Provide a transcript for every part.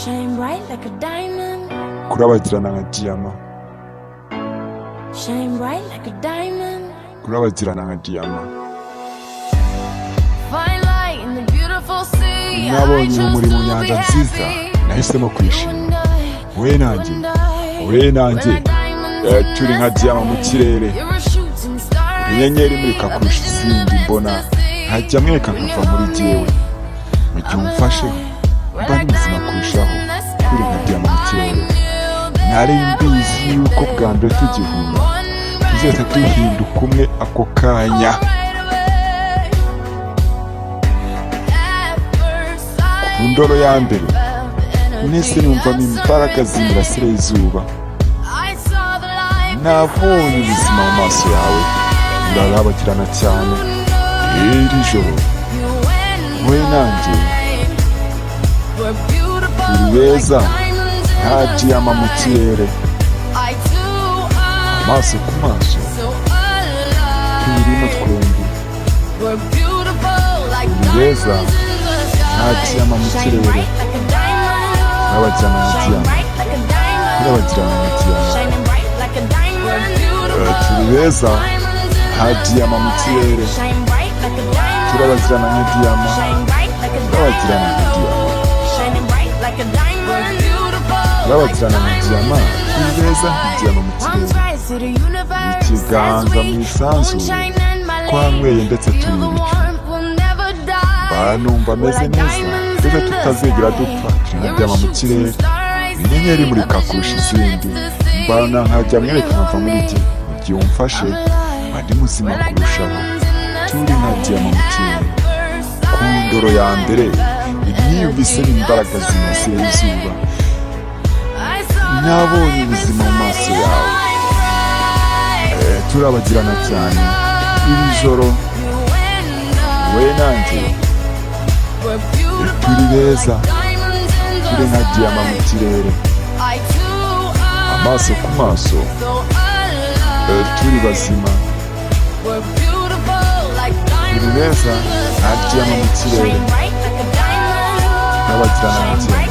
Shine bright like a diamond. kurabagirana nka diyama, Shine bright like a diamond. kurabagirana nka diyama. Fine light in the beautiful sea. Nabonye urumuri mu nyanja nziza, nahisemo kwishima. We nanjye turi nka diyama mu kirere, inyenyeri imurika kurusha izindi mbona, nkajya mwereka nkava muri jyewe. Mu gihe umfashe mba ndi muzima kurushaho, turi nka diyama mu kirere. Nari mbizi yuko bwa mbere tugihura tuzahita duhinduka umwe ako kanya. Ku ndoro ya mbere nese numvamo imbaraga z'imirasire y'izuba. Nabonye ubuzima mu maso yawe, urarabagirana cyane. Iri joro wowe nanjye turi beza nka diyama mu kirere, amaso ku maso turimo twembi. Turi beza nka diyama mu kirere, urabagirana nka diyama, urabagirana nka diyama. Turi beza nka diyama mu kirere, turabagirana nka diyama, urabagirana nka diyama. Urabagirana nka diyama, turi beza nka diyama mu kirere. Ikiganza mu isanzure twanyweye ndetse turi ibicu. Numva ameze neza, ndetse tutazigera dupfa, turi nka diyama mu kirere. Inyenyeri imurika kurusha izindi, mbana nkajya mwereka nkava muri jye. Mu gihe umfashe mba ndi muzima kurushaho, turi nka diyama mu kirere. Ku ndoro ya mbere niyumvisemo imbaraga z'imirasire y'izuba. Nabonye ubuzima mu maso yawe, turabagirana cyane. Iri joro we nanjye turi beza, turi nka diyama mu kirere, amaso ku maso turi bazima. Turi beza nka diyama mu kirere, urabagirana nka diyama,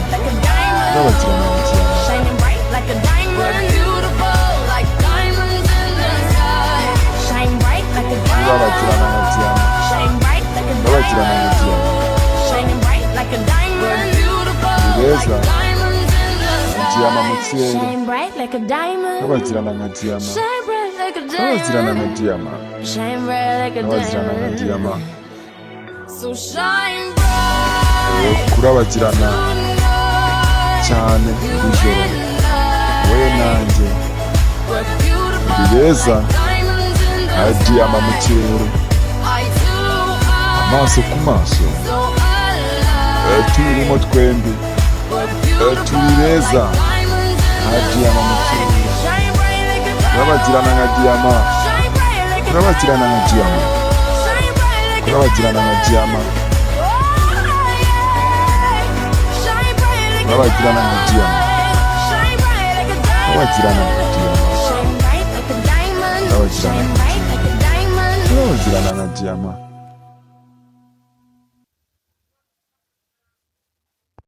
urabagirana nka diyama. Urabagirana nka diyama, urabagirana nka diyama. Turi beza nka diyama mu kirere, urabagirana nka diyama, urabagirana nka diyama, urabagirana nka diyama. Kurabagirana cyane iri joro wowe nanjye turi beza nka diyama mu kirere, amaso ku maso turimo twembi. Turi beza nka diyama mu kirere, kurabagirana nka diyama, kurabagirana nka diyama, kurabagirana nka diyama, kurabagirana nka diyama, kurabagirana nka diyama, kurabagirana nka diyama, kurabagirana nka diyama.